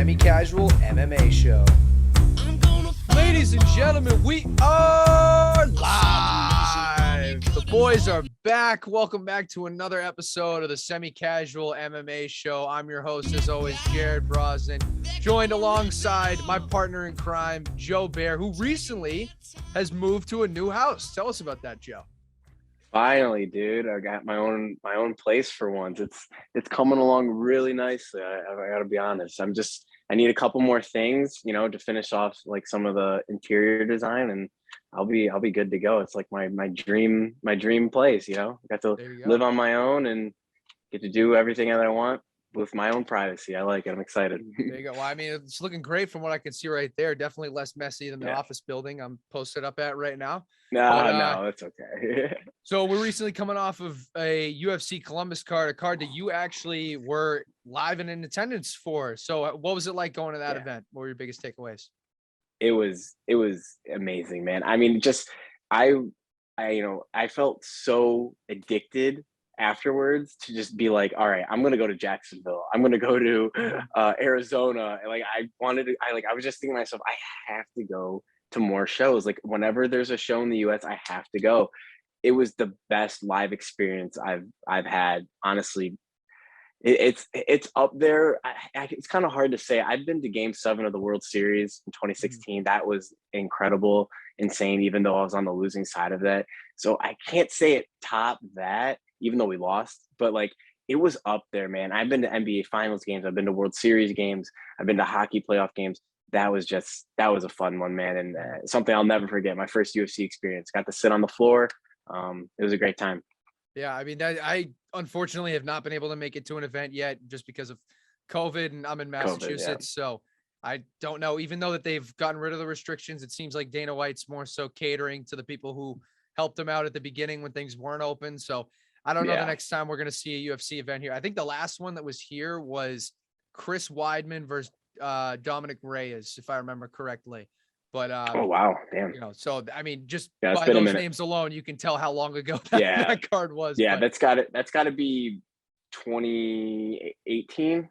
Semi-Casual MMA Show. Ladies and gentlemen, we are live. The boys are back. Welcome back to another episode of the Semi-Casual MMA Show. I'm your host, as always, Jared Brosnan, joined alongside my partner in crime, Joe Bear, who recently has moved to a new house. Tell us about that, Joe. Finally, dude, I got my own place for once. It's coming along really nicely. I gotta be honest. I need a couple more things, to finish off like some of the interior design, and I'll be good to go. It's like my dream place. I got to live on my own and get to do everything that I want with my own privacy. I like it. I'm excited. There you go. Well, I mean, it's looking great from what I can see right there. Definitely less messy than the office building I'm posted up at right now. No, it's okay. So we're recently coming off of a UFC Columbus card, a card that you actually were live and in attendance for. So what was it like going to that event? What were your biggest takeaways? It was amazing, man. I mean, I felt so addicted afterwards to just be like, all right, I'm going to go to Jacksonville. I'm going to go to Arizona. And I was just thinking to myself, I have to go to more shows. Like whenever there's a show in the US, I have to go. It was the best live experience I've had. Honestly, it's up there. It's kind of hard to say. I've been to Game 7 of the World Series in 2016. That was incredible, insane, even though I was on the losing side of that. So I can't say it topped that, even though we lost. But like it was up there, man. I've been to NBA Finals games. I've been to World Series games. I've been to hockey playoff games. That was a fun one, man, and something I'll never forget. My first UFC experience. Got to sit on the floor. It was a great time. Yeah, I mean, I unfortunately have not been able to make it to an event yet just because of COVID, and I'm in Massachusetts, so I don't know. Even though that they've gotten rid of the restrictions, it seems like Dana White's more so catering to the people who helped him out at the beginning when things weren't open. So I don't know the next time we're going to see a UFC event here. I think the last one that was here was Chris Weidman versus Dominic Reyes, if I remember correctly. But oh wow, damn. So I mean, just by those names alone, you can tell how long ago that card was. Yeah, that's got to be 2018.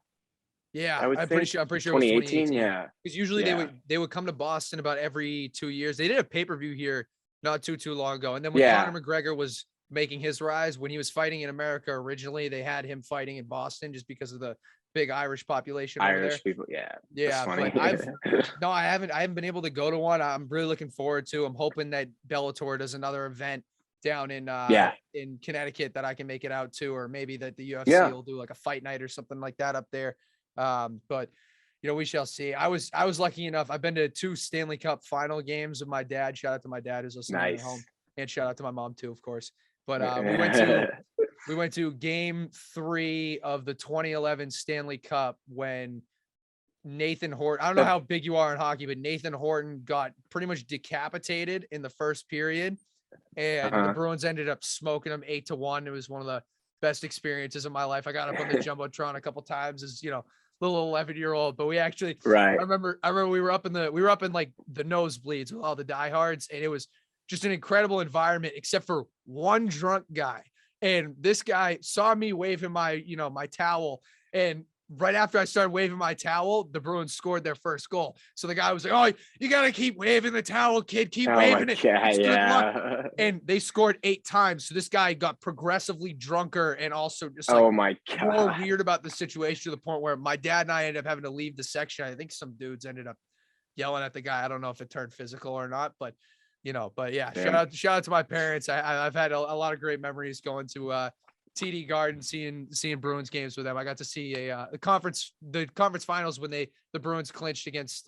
Yeah, I'm pretty sure it was 2018. Yeah, because usually they would come to Boston about every 2 years. They did a pay-per-view here not too long ago, and then when Conor McGregor was making his rise, when he was fighting in America originally, they had him fighting in Boston just because of the big Irish population over there. People, yeah. But I haven't been able to go to one. I'm really looking forward to. I'm hoping that Bellator does another event down in Connecticut that I can make it out to, or maybe that the UFC will do like a fight night or something like that up there. But we shall see. I was lucky enough. I've been to 2 Stanley Cup final games with my dad. Shout out to my dad who's listening at home, and shout out to my mom too, of course. But we went to Game 3 of the 2011 Stanley Cup when Nathan Horton, I don't know how big you are in hockey, but Nathan Horton got pretty much decapitated in the first period, and the Bruins ended up smoking him 8-1. It was one of the best experiences of my life. I got up on the Jumbotron a couple times as, little 11-year-old, but we actually, I remember we were up in like the nosebleeds with all the diehards, and it was just an incredible environment, except for one drunk guy. And this guy saw me waving my towel. And right after I started waving my towel, the Bruins scored their first goal. So the guy was like, "Oh, you got to keep waving the towel, kid. Keep waving it. It's good luck." And they scored 8 times. So this guy got progressively drunker and also just more weird about the situation, to the point where my dad and I ended up having to leave the section. I think some dudes ended up yelling at the guy. I don't know if it turned physical or not, but shout out to my parents. I've had a lot of great memories going to TD Garden, seeing Bruins games with them. I got to see the conference finals when the Bruins clinched against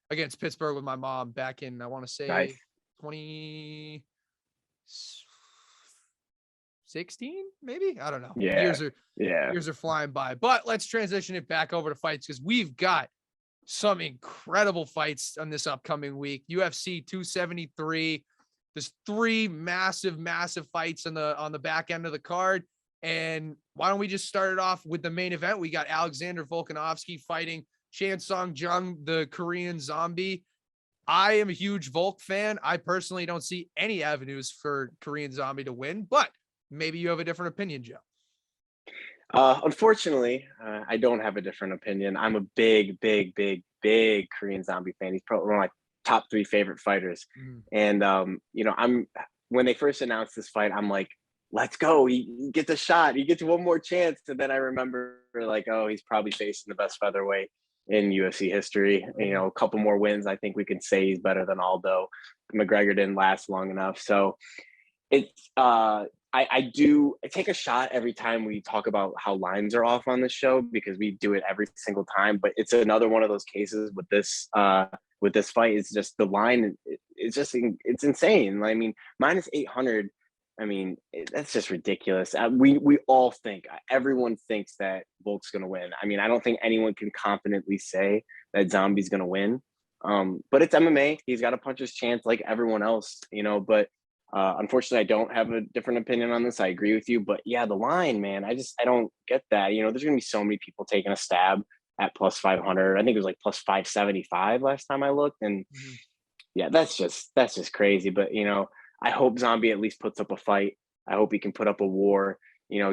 Pittsburgh with my mom back in, I want to say 2016, maybe. I don't know. Years are flying by. But let's transition it back over to fights, because we've got some incredible fights on this upcoming week. UFC 273. There's 3 massive fights on the back end of the card. And why don't we just start it off with the main event? We got Alexander Volkanovski fighting Chan Sung Jung, the Korean Zombie. I am a huge Volk fan. I personally don't see any avenues for Korean Zombie to win, but maybe you have a different opinion, Joe. Unfortunately, I don't have a different opinion. I'm a big, big, big, big Korean Zombie fan. He's probably one of my top three favorite fighters. Mhm. And I'm when they first announced this fight, I'm like, let's go. He gets a shot. He gets one more chance. And then I remember like, oh, he's probably facing the best featherweight in UFC history. Mhm. A couple more wins. I think we can say he's better than Aldo. McGregor didn't last long enough. So it's I take a shot every time we talk about how lines are off on this show because we do it every single time. But it's another one of those cases with this fight. It's just the line. It's insane. I mean, minus 800. I mean, that's just ridiculous. We all think everyone thinks that Volk's going to win. I mean, I don't think anyone can confidently say that Zombie's going to win. But it's MMA. He's got a puncher's chance like everyone else, But unfortunately, I don't have a different opinion on this. I agree with you, but yeah, the line, man, I don't get that. There's gonna be so many people taking a stab at plus 500. I think it was like plus 575 last time I looked, and Mhm. yeah, that's just crazy. But I hope Zombie at least puts up a fight. I hope he can put up a war.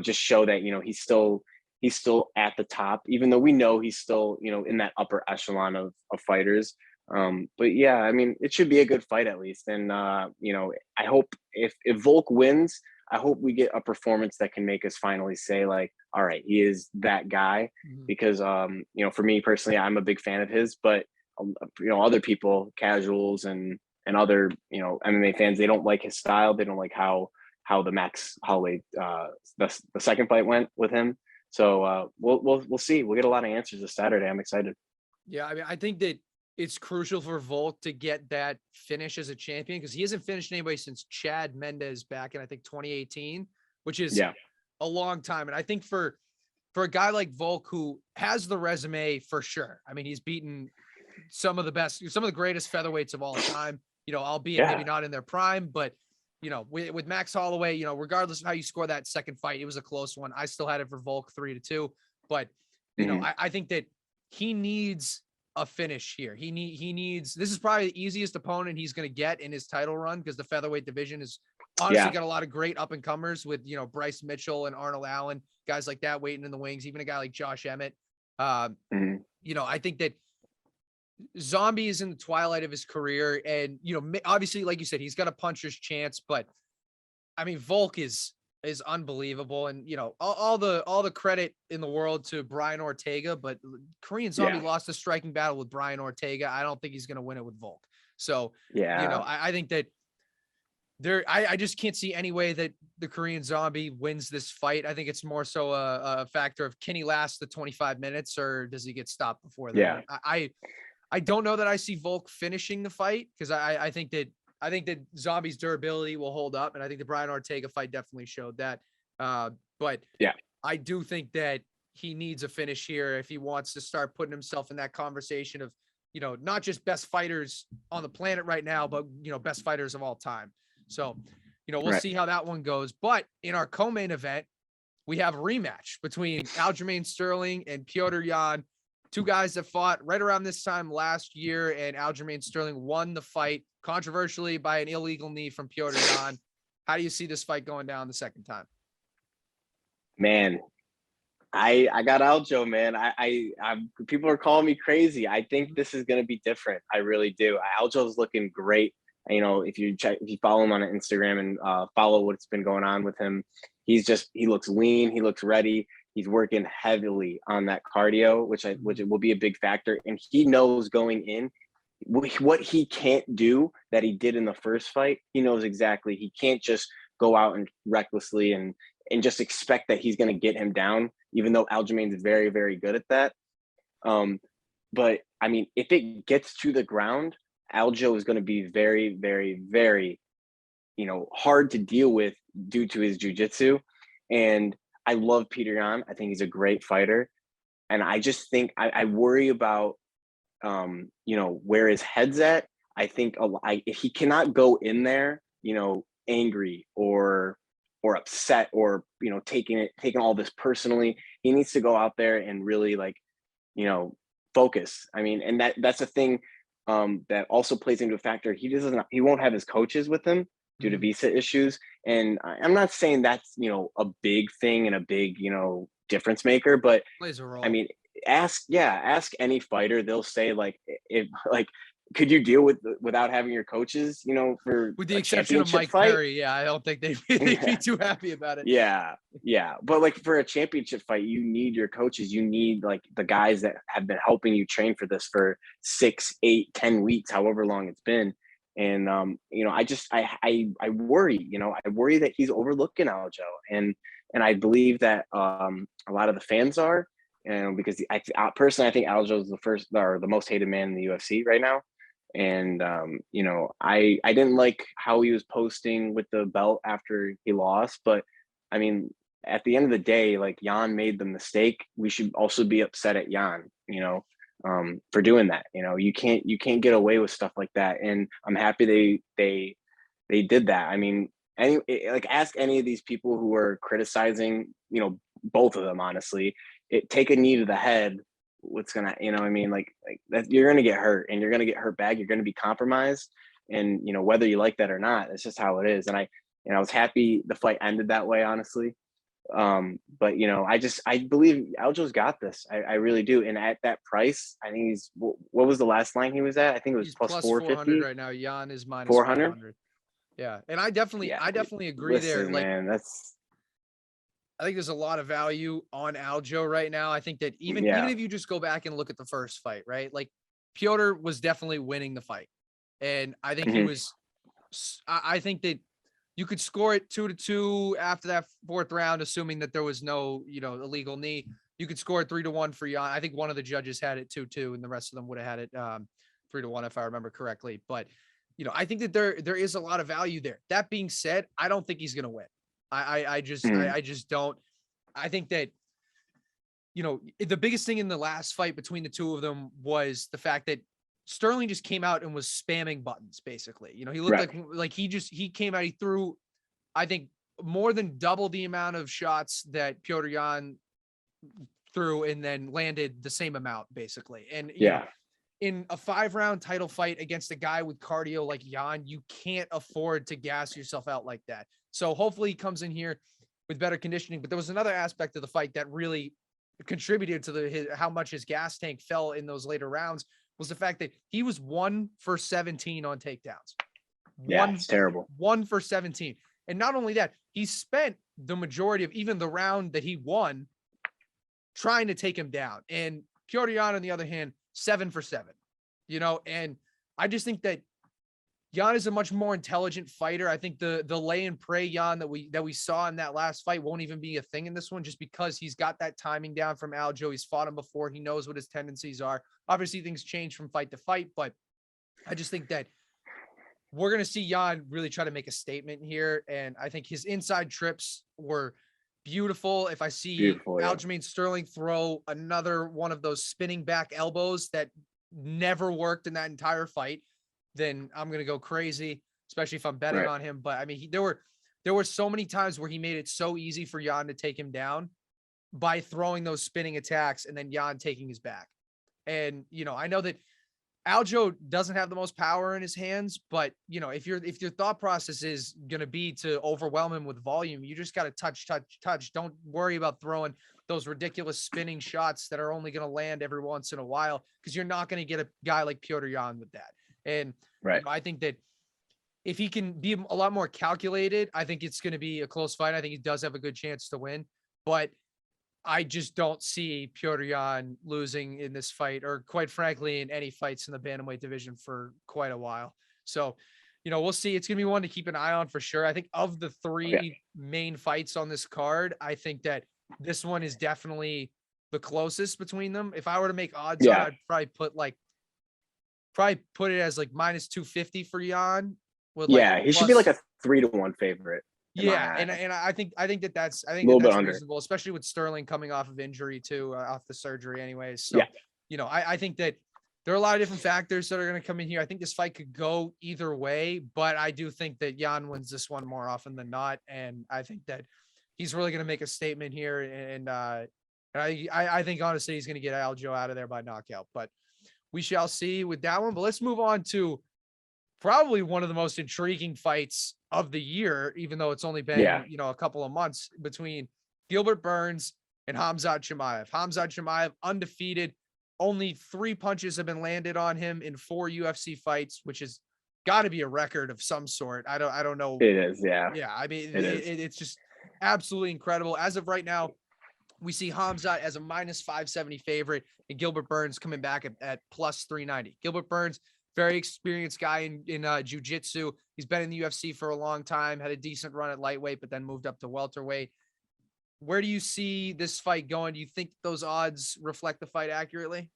Just show that he's still at the top, even though we know he's still in that upper echelon of fighters. But yeah, I mean, it should be a good fight at least. And I hope if Volk wins, I hope we get a performance that can make us finally say like, all right, he is that guy. Mhm. Because for me personally, I'm a big fan of his, but other people, casuals and other MMA fans, they don't like his style. They don't like how the Max Holloway the second fight went with him. So we'll see. We'll get a lot of answers this Saturday. I'm excited. Yeah, I mean, I think that it's crucial for Volk to get that finish as a champion because he hasn't finished anybody since Chad Mendez back in I think 2018, which is Yeah. a long time. And I think for a guy like Volk who has the resume for sure. I mean, he's beaten some of the best, some of the greatest featherweights of all time, albeit maybe Yeah. not in their prime, but with Max Holloway, regardless of how you score that second fight, it was a close one. I still had it for Volk 3-2, but Mhm. I think that he needs a finish here. He needs, this is probably the easiest opponent he's going to get in his title run because the featherweight division is honestly Yeah. got a lot of great up and comers with, Bryce Mitchell and Arnold Allen, guys like that waiting in the wings, even a guy like Josh Emmett. Um, Mhm. I think that Zombie is in the twilight of his career, and obviously, like you said, he's got a puncher's chance. But I mean, Volk is unbelievable, and all the credit in the world to Brian Ortega. But Korean Zombie Yeah. lost a striking battle with Brian Ortega. I don't think he's going to win it with Volk. So Yeah. I think that I just can't see any way that the Korean Zombie wins this fight. I think it's more so a factor of can he last the 25 minutes or does he get stopped before then? Yeah. I don't know that I see Volk finishing the fight because I think that Zombie's durability will hold up, and I think the Brian Ortega fight definitely showed that. But Yeah. I do think that he needs a finish here if he wants to start putting himself in that conversation of not just best fighters on the planet right now, but best fighters of all time. So we'll Right. see how that one goes. But in our co-main event, we have a rematch between Aljamain Sterling and Petr Yan, two guys that fought right around this time last year, and Aljamain Sterling won the fight controversially by an illegal knee from Petr Yan. How do you see this fight going down the second time? Man, I got Aljo, man. I'm people are calling me crazy. I think Mhm. this is gonna be different. I really do. Aljo's looking great. If you follow him on Instagram and follow what's been going on with him, he looks lean. He looks ready. He's working heavily on that cardio, which will be a big factor. And he knows going in what he can't do that he did in the first fight. He knows exactly. He can't just go out and recklessly and just expect that he's going to get him down, even though Aljamain's very, very good at that. But I mean, if it gets to the ground, Aljo is going to be very, very, very, hard to deal with due to his jujitsu. And I love Petr Yan. I think he's a great fighter. And I just think I worry about, where his head's at. I think if he cannot go in there, angry or upset or taking all this personally, he needs to go out there and really like you know focus. I mean, and that's a thing that also plays into a factor. He won't have his coaches with him due to Mhm. visa issues, and I'm not saying that's a big thing and a big difference maker. But Plays a role. I mean, ask any fighter. They'll say like, if like, could you deal without having your coaches, for With the a exception of championship Mike fight? Perry, yeah, I don't think they'd be too happy about it. Yeah. But like for a championship fight, you need your coaches. You need like the guys that have been helping you train for this for 6, 8, 10 weeks, however long it's been. And I worry, I worry that he's overlooking Aljo, and I believe that a lot of the fans are, because personally I think Aljo is the first or the most hated man in the UFC right now. And I didn't like how he was posting with the belt after he lost, but I mean, at the end of the day, like, Jan made the mistake. We should also be upset at Jan, for doing that. You can't get away with stuff like that. And I'm happy they did that. I mean, ask any of these people who are criticizing, both of them, honestly, take a knee to the head. What's gonna, what I mean? Like that, you're gonna get hurt, and you're gonna get hurt bad. You're gonna be compromised, and whether you like that or not, it's just how it is. And I was happy the fight ended that way, honestly. But I believe Aljo's got this. I really do. And at that price, I think what was the last line he was at? I think it was He's plus plus 450 right now. Jan is minus 400. 500. Yeah, and I definitely agree there. Listen, Like, man, I think there's a lot of value on Aljo right now. I think that even if you just go back and look at the first fight, right? Like, Piotr was definitely winning the fight, and I think he was. I think that you could score it 2-2 after that fourth round, assuming that there was no illegal knee. You could score it 3-1 for Jan. I think one of the judges had it 2-2, and the rest of them would have had it 3-1 if I remember correctly. But I think that there is a lot of value there. That being said, I don't think he's going to win. I just don't. I think that, the biggest thing in the last fight between the two of them was the fact that Sterling just came out and was spamming buttons, basically. He looked like he came out, he threw, I think, more than double the amount of shots that Piotr Jan threw, and then landed the same amount, basically. And in a 5-round title fight against a guy with cardio like Jan, you can't afford to gas yourself out like that. So hopefully he comes in here with better conditioning. But there was another aspect of the fight that really contributed to how much his gas tank fell in those later rounds, was the fact that he was 1 for 17 on takedowns. It's terrible. 1 for 17. And not only that, he spent the majority of even the round that he won trying to take him down. And Piotr Jan, on the other hand, 7 for 7, and I just think that Jan is a much more intelligent fighter. I think the lay and pray Jan that we saw in that last fight won't even be a thing in this one, just because he's got that timing down from Aljo. He's fought him before. He knows what his tendencies are. Obviously, things change from fight to fight, but I just think that we're going to see Jan really try to make a statement here. And I think his inside trips were beautiful. If I see Aljamain Sterling throw another one of those spinning back elbows that never worked in that entire fight, then I'm going to go crazy, especially if I'm betting on him. But I mean, there were so many times where he made it so easy for Jan to take him down by throwing those spinning attacks and then Jan taking his back. And, I know that Aljo doesn't have the most power in his hands, but if your thought process is going to be to overwhelm him with volume, you just got to touch. Don't worry about throwing those ridiculous spinning shots that are only going to land every once in a while, because you're not going to get a guy like Piotr Jan with that. And I think that if he can be a lot more calculated, I think it's going to be a close fight. I think he does have a good chance to win, but I just don't see Piotr Jan losing in this fight, or quite frankly, in any fights in the bantamweight division for quite a while. So, we'll see. It's going to be one to keep an eye on for sure. I think of the 3 main fights on this card, I think that this one is definitely the closest between them. If I were to make odds on, I'd probably put it as like minus 250 for Jan. He should be like a 3-1 favorite. Yeah, and I think that's a little bit reasonable, especially with Sterling coming off of injury too, off the surgery anyways. So, I think that there are a lot of different factors that are going to come in here. I think this fight could go either way, but I do think that Jan wins this one more often than not, and I think that he's really going to make a statement here. And I think honestly he's going to get Aljo out of there by knockout, but we shall see with that one. But let's move on to probably one of the most intriguing fights of the year, even though it's only been, a couple of months, between Gilbert Burns and Khamzat Chimaev. Khamzat Chimaev, undefeated. Only 3 punches have been landed on him in 4 UFC fights, which is got to be a record of some sort. I don't know. It is, yeah. Yeah, I mean, It is. it's just absolutely incredible. As of right now, we see Khamzat as a minus 570 favorite and Gilbert Burns coming back at plus 390. Gilbert Burns, very experienced guy in jiu-jitsu. He's been in the UFC for a long time, had a decent run at lightweight, but then moved up to welterweight. Where do you see this fight going? Do you think those odds reflect the fight accurately?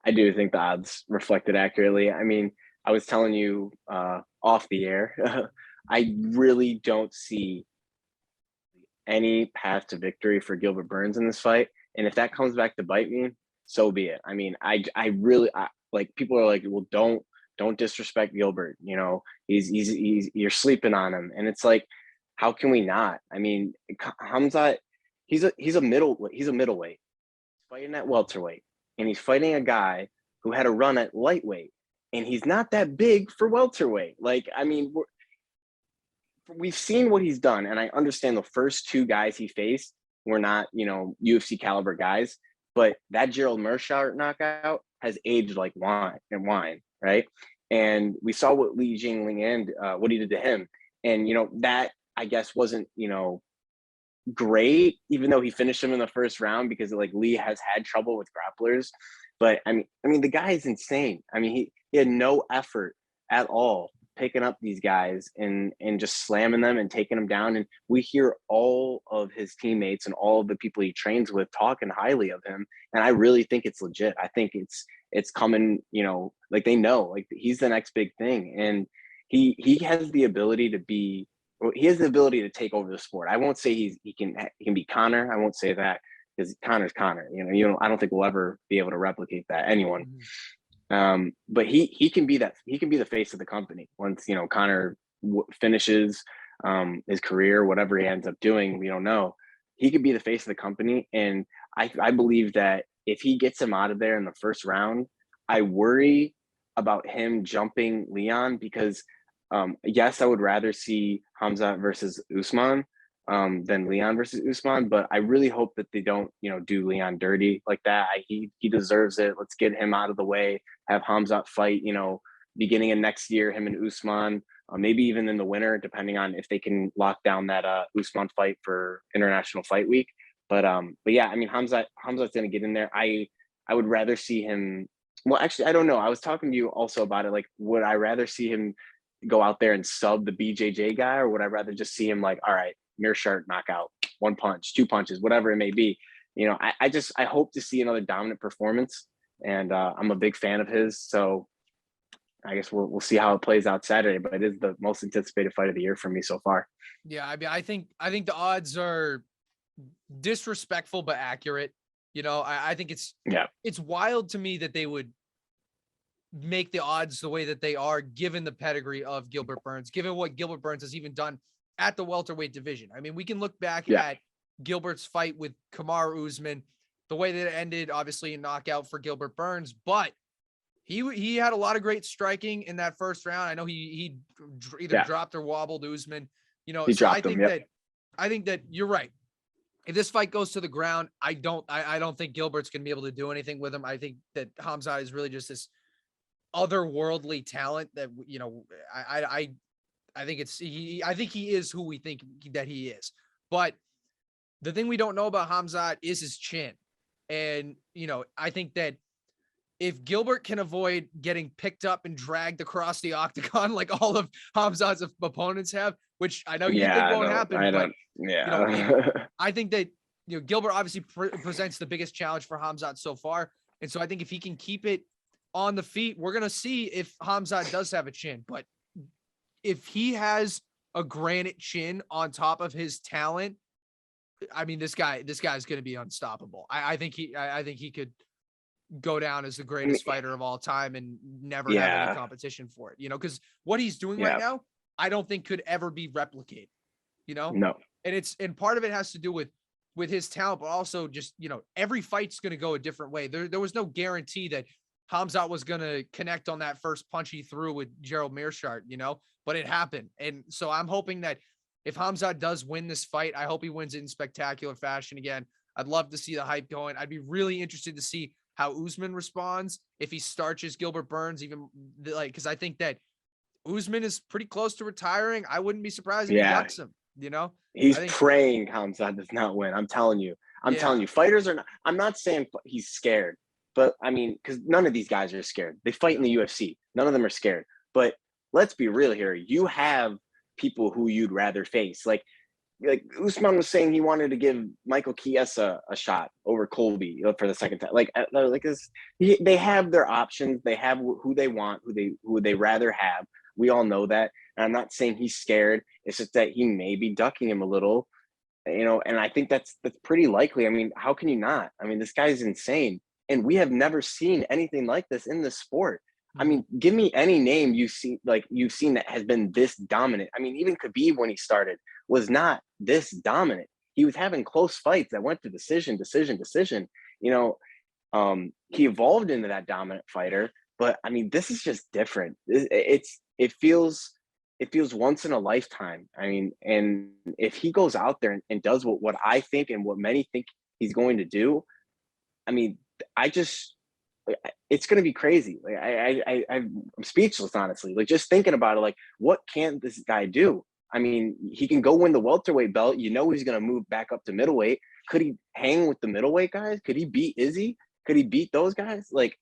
I do think the odds reflect it accurately. I mean, I was telling you off the air, I really don't see any path to victory for Gilbert Burns in this fight. And if that comes back to bite me, so be it. I mean, I really like, people are like, well, don't disrespect Gilbert. You know, he's you're sleeping on him, and it's like, how can we not? I mean, Hamzat, he's a middleweight fighting at welterweight, and he's fighting a guy who had a run at lightweight, and he's not that big for welterweight. Like, I mean, we've seen what he's done, and I understand the first 2 guys he faced were not, you know, UFC caliber guys, but that Gerald Mearshart knockout has aged like wine, right? And we saw what Li Jingliang what he did to him, and you know that, I guess, wasn't, you know, great, even though he finished him in the first round, because like Lee has had trouble with grapplers. But I mean, the guy is insane. I mean, he had no effort at all picking up these guys and just slamming them and taking them down. And we hear all of his teammates and all of the people he trains with talking highly of him. And I really think it's legit. I think it's coming, you know, like they know, like he's the next big thing. And he has the ability to be, he has the ability to take over the sport. I won't say he can be Conor. I won't say that, because Conor's Conor. You know, I don't think we'll ever be able to replicate that, anyone. But he can be that. He can be the face of the company once, you know, Conor finishes his career, whatever he ends up doing. We don't know. He could be the face of the company, and I believe that if he gets him out of there in the first round, I worry about him jumping Leon, because yes, I would rather see Hamzat versus Usman than Leon versus Usman, but I really hope that they don't, you know, do Leon dirty like that. He deserves it. Let's get him out of the way. Have Hamzat fight, you know, beginning of next year, him and Usman, maybe even in the winter, depending on if they can lock down that Usman fight for International Fight Week. But yeah, I mean, Hamzat's gonna get in there. I would rather see him. Well, actually, I don't know. I was talking to you also about it. Like, would I rather see him go out there and sub the BJJ guy, or would I rather just see him like, all right, Mearshart knockout, 1 punch, 2 punches, whatever it may be? You know, I hope to see another dominant performance, and I'm a big fan of his. So I guess we'll see how it plays out Saturday, but it is the most anticipated fight of the year for me so far. Yeah, I mean, I think the odds are disrespectful but accurate. You know, I think it's wild to me that they would make the odds the way that they are, given the pedigree of Gilbert Burns, given what Gilbert Burns has even done at the welterweight division. I mean, we can look back at Gilbert's fight with Kamaru Usman, the way that it ended, obviously a knockout for Gilbert Burns, but he had a lot of great striking in that first round. I know he either dropped or wobbled Usman, you know, so I think that you're right. If this fight goes to the ground, I don't think Gilbert's going to be able to do anything with him. I think that Hamzat is really just this otherworldly talent that, you know, I think I think he is who we think that he is. But the thing we don't know about Hamzat is his chin. And, you know, I think that if Gilbert can avoid getting picked up and dragged across the octagon like all of Hamzat's opponents have, which I know you think won't happen, but you know, I think that, you know, Gilbert obviously presents the biggest challenge for Hamzat so far. And so I think if he can keep it on the feet, we're going to see if Hamzat does have a chin. But if he has a granite chin on top of his talent, I mean, this guy's going to be unstoppable. I think he could go down as the greatest fighter of all time and never have any competition for it, you know, because what he's doing right now, I don't think could ever be replicated, you know? No. And part of it has to do with his talent, but also just, you know, every fight's going to go a different way. There was no guarantee that Hamzat was going to connect on that first punch he threw with Gerald Mearshart, you know, but it happened. And so I'm hoping that if Hamzat does win this fight, I hope he wins it in spectacular fashion again. I'd love to see the hype going. I'd be really interested to see how Usman responds if he starches Gilbert Burns, even like, because I think that Usman is pretty close to retiring. I wouldn't be surprised if he Yeah, ducks him, you know? he's I think, praying Hamzat does not win. I'm telling you. yeah. Fighters are not. I'm not saying he's scared, but I mean, because none of these guys are scared. They fight in the UFC. None of them are scared. But let's be real here. You have people who you'd rather face. Like Usman was saying, he wanted to give Michael Chiesa a shot over Colby for the second time. They have their options. They have who they want, who they rather have. We all know that. And I'm not saying he's scared. It's just that he may be ducking him a little, and I think that's pretty likely. I mean, how can you not? I mean, this guy's insane. And we have never seen anything like this in the sport. I mean, give me any name you've seen that has been this dominant. I mean, even Khabib when he started was not this dominant. He was having close fights that went to decision. He evolved into that dominant fighter, but I mean, this is just different. It feels once in a lifetime. I mean, and if he goes out there and does what I think and what many think he's going to do, I mean, it's going to be crazy. Like I'm speechless, honestly. Like just thinking about it, like what can this guy do? I mean, he can go win the welterweight belt. He's going to move back up to middleweight. Could he hang with the middleweight guys? Could he beat Izzy? Could he beat those guys? Like,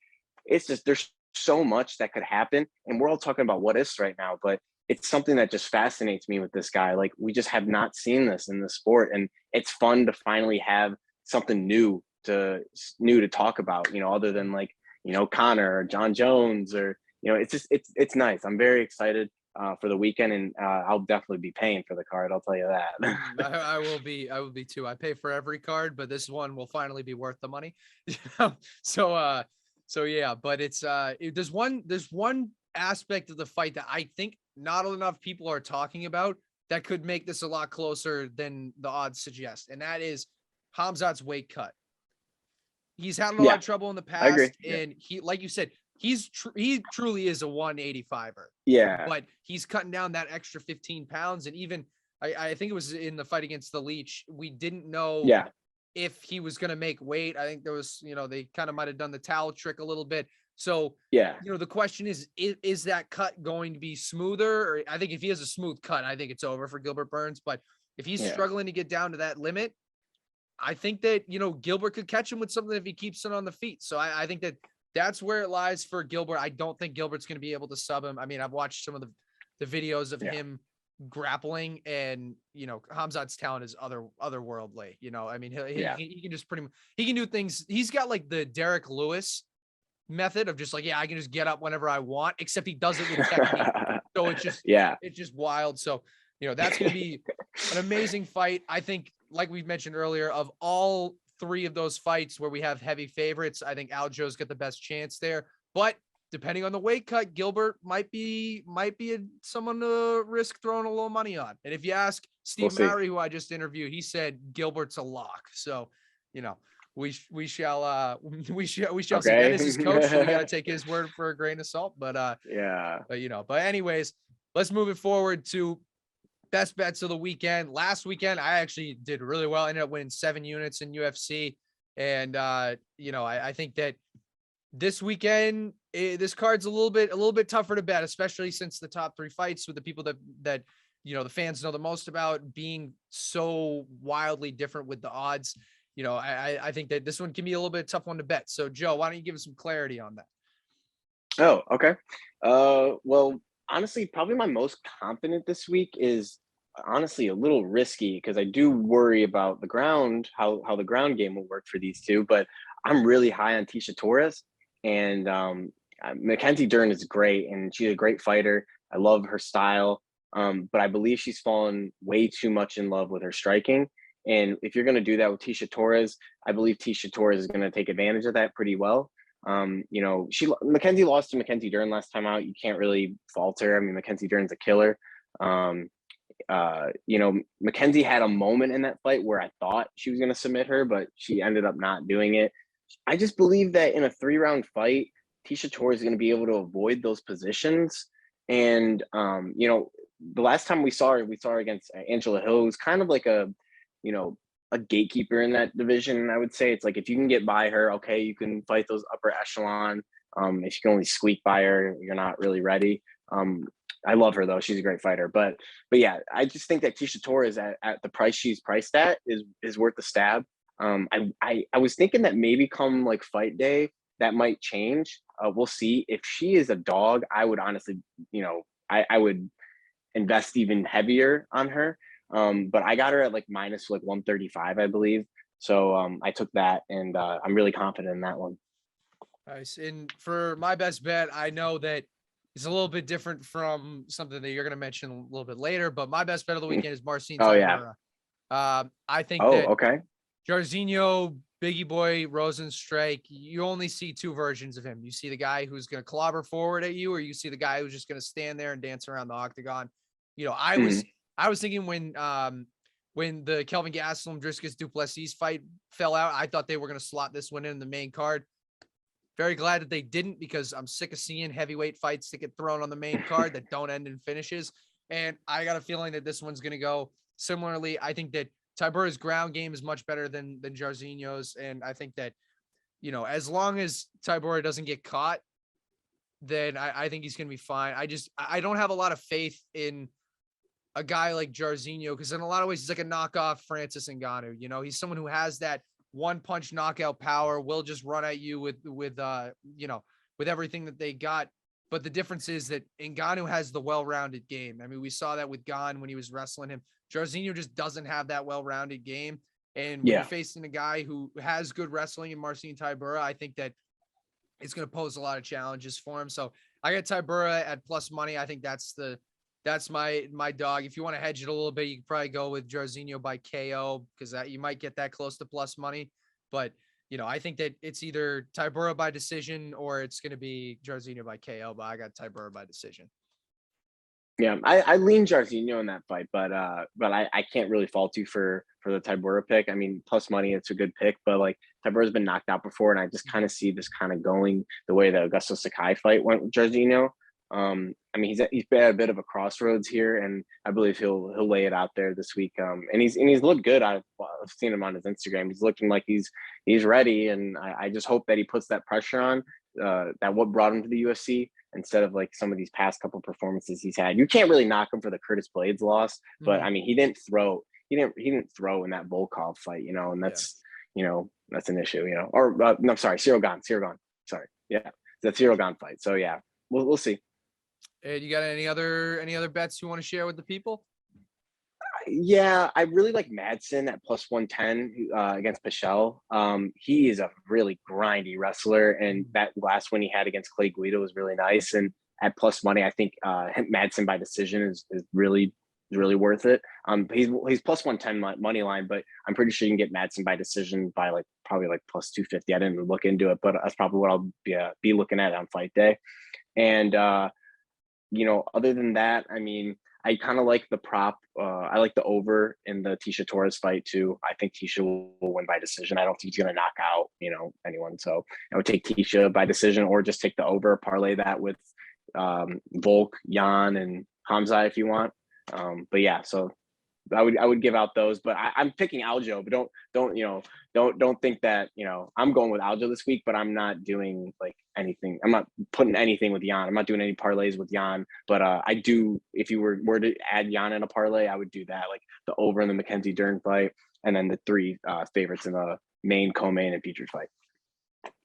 it's just, there's so much that could happen. And we're all talking about what ifs right now, but it's something that just fascinates me with this guy. Like, we just have not seen this in the sport. And it's fun to finally have something new to talk about, other than like, Connor or John Jones or, it's nice. I'm very excited for the weekend, and I'll definitely be paying for the card. I'll tell you that. I will be too. I pay for every card, but this one will finally be worth the money. So yeah, but there's one aspect of the fight that I think not enough people are talking about that could make this a lot closer than the odds suggest, and that is Hamzat's weight cut. He's had a lot of trouble in the past, I agree. and he, like you said, he truly is a 185er. Yeah. But he's cutting down that extra 15 pounds. And even I think it was in the fight against the Leech, we didn't know if he was going to make weight. I think there was, they kind of might have done the towel trick a little bit. So, the question is that cut going to be smoother? Or I think if he has a smooth cut, I think it's over for Gilbert Burns. But if he's struggling to get down to that limit, I think that, Gilbert could catch him with something if he keeps it on the feet. So I think that's where it lies for Gilbert. I don't think Gilbert's going to be able to sub him. I mean, I've watched some of the videos of him grappling, and, Hamzat's talent is otherworldly. I mean, he can just he can do things. He's got like the Derek Lewis method of just like, I can just get up whenever I want, except he does it with technique. So it's just wild. So, that's going to be an amazing fight. I think, like we mentioned earlier, of all three of those fights where we have heavy favorites, I think Aljo's got the best chance there. But depending on the weight cut, Gilbert might be someone to risk throwing a little money on. And if you ask Steve Mowry, who I just interviewed, he said Gilbert's a lock. So, we shall see. That is his coach, so we got to take his word for a grain of salt. But anyways, let's move it forward to best bets of the weekend. Last weekend, I actually did really well. I ended up winning 7 units in UFC. And, I think that this weekend, this card's a little bit tougher to bet, especially since the top 3 fights with the people that the fans know the most about being so wildly different with the odds. I think that this one can be a little bit tough one to bet. So, Joe, why don't you give us some clarity on that? Oh, okay. Well, honestly, probably my most confident this week is honestly a little risky because I do worry about the ground, how the ground game will work for these two. But I'm really high on Tisha Torres, and Mackenzie Dern is great, and she's a great fighter. I love her style, but I believe she's fallen way too much in love with her striking. And if you're going to do that with Tisha Torres, I believe Tisha Torres is going to take advantage of that pretty well. Mackenzie lost to Mackenzie Dern last time out. You can't really fault her. I mean, Mackenzie Dern's a killer. Mackenzie had a moment in that fight where I thought she was going to submit her, but she ended up not doing it. I just believe that in a 3-round fight, Tisha Torres is going to be able to avoid those positions. And, the last time we saw her against Angela Hill. It was kind of like a a gatekeeper in that division. I would say it's like if you can get by her, okay, you can fight those upper echelon. If you can only squeak by her, you're not really ready. I love her though; she's a great fighter. But yeah, I just think that Tisha Torres at the price she's priced at is worth the stab. I was thinking that maybe come like fight day that might change. We'll see. If she is a dog, I would honestly, I would invest even heavier on her. But I got her at like minus like 135, I believe. So I took that, and I'm really confident in that one. Nice. And for my best bet, I know that it's a little bit different from something that you're going to mention a little bit later, but my best bet of the weekend is Marcin Oh yeah. Tybura. I think Oh, that okay. Jairzinho, Biggie Boy, Rosenstrike, you only see two versions of him. You see the guy who's going to clobber forward at you, or you see the guy who's just going to stand there and dance around the octagon. I was thinking when the Kelvin Gastelum Dricus Duplessis fight fell out, I thought they were going to slot this one in the main card. Very glad that they didn't, because I'm sick of seeing heavyweight fights that get thrown on the main card that don't end in finishes. And I got a feeling that this one's going to go similarly. I think that Tybura's ground game is much better than Jairzinho's. And I think that, as long as Tybura doesn't get caught, then I think he's going to be fine. I don't have a lot of faith in a guy like Jairzinho, because in a lot of ways he's like a knockoff Francis Ngannou. He's someone who has that one punch knockout power, will just run at you with everything that they got. But the difference is that Ngannou has the well-rounded game. I mean, we saw that with Gane when he was wrestling him. Jairzinho just doesn't have that well-rounded game. And when you're facing a guy who has good wrestling in Marcin Tybura, I think that it's going to pose a lot of challenges for him. So I got Tybura at plus money. I think that's my dog. If you want to hedge it a little bit, you could probably go with Jairzinho by KO, because you might get that close to plus money. But, I think that it's either Tybura by decision or it's going to be Jairzinho by KO, but I got Tybura by decision. Yeah, I lean Jairzinho in that fight, but I can't really fault you for the Tybura pick. I mean, plus money, it's a good pick, but like Tybura's been knocked out before, and I just kind of see this kind of going the way the Augusto Sakai fight went with Jairzinho. I mean, he's been at a bit of a crossroads here, and I believe he'll lay it out there this week. And he's looked good. I've seen him on his Instagram. He's looking like he's ready, and I just hope that he puts that pressure on. That what brought him to the UFC, instead of like some of these past couple performances he's had. You can't really knock him for the Curtis Blades loss, but I mean, he didn't throw in that Volkov fight, and that's that's an issue, Or no, I'm sorry, Cyril Gane. Sorry, yeah, that Cyril Gane fight. So yeah, we'll see. And you got any other bets you want to share with the people? Yeah, I really like Madsen at plus 110 against Pichel. He is a really grindy wrestler, and that last one he had against Clay Guida was really nice. And at plus money, I think Madsen by decision is really worth it. He's plus 110 money line, but I'm pretty sure you can get Madsen by decision by probably plus 250. I didn't look into it, but that's probably what I'll be looking at on fight day. And other than that, I mean, I kind of like the prop. I like the over in the Tisha Torres fight too. I think Tisha will win by decision. I don't think he's going to knock out, anyone. So I would take Tisha by decision, or just take the over, parlay that with Volk, Jan, and Hamza if you want. But yeah, so I would give out those, but I'm picking Aljo. But don't think that I'm going with Aljo this week. But I'm not doing anything. I'm not putting anything with Jan. I'm not doing any parlays with Jan. But I do. If you were to add Jan in a parlay, I would do that, like the over in the Mackenzie Dern fight, and then the three favorites in the main, co-main, and featured fight.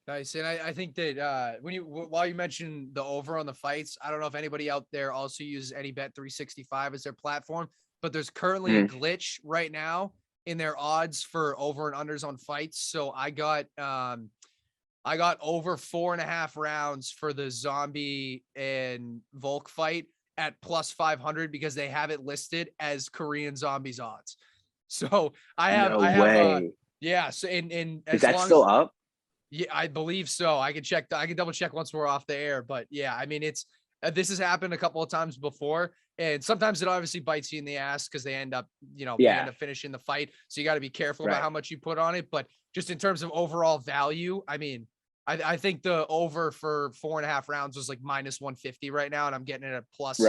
Nice. And I think that while you mentioned the over on the fights, I don't know if anybody out there also uses AnyBet365 as their platform, but there's currently a glitch right now in their odds for over and unders on fights. So I got over 4.5 rounds for the Zombie and Volk fight at plus 500, because they have it listed as Korean Zombies odds. So I have, yeah. So and is that still up? Yeah, I believe so. I can double check once we're off the air, but yeah, I mean, it's, this has happened a couple of times before, and sometimes it obviously bites you in the ass because they end up finishing the fight. So you got to be careful about how much you put on it. But just in terms of overall value, I mean, I think the over for 4.5 rounds was like minus 150 right now, and I'm getting it at plus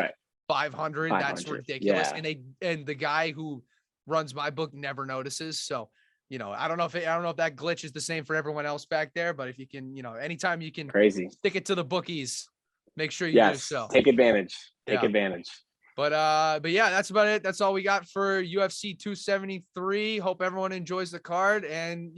500. That's ridiculous. Yeah. And the guy who runs my book never notices. So I don't know if that glitch is the same for everyone else back there, but if you can, anytime you can Crazy. stick it to the bookies, make sure you do Yes. so. Take advantage. Take Yeah. advantage. But yeah, that's about it. That's all we got for UFC 273. Hope everyone enjoys the card. And,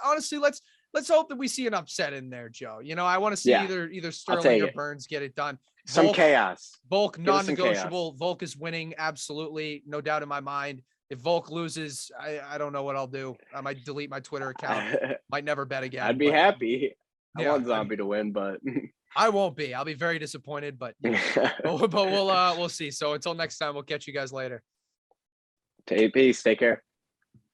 honestly, let's hope that we see an upset in there, Joe. I want to see either Sterling or Burns get it done. Some chaos. Volk, non-negotiable. Volk is winning. Absolutely. No doubt in my mind. If Volk loses, I don't know what I'll do. I might delete my Twitter account. Might never bet again. I'd be happy. I want Zombie to win, but I won't be. I'll be very disappointed, but we'll see. So until next time, we'll catch you guys later. Peace. Take care.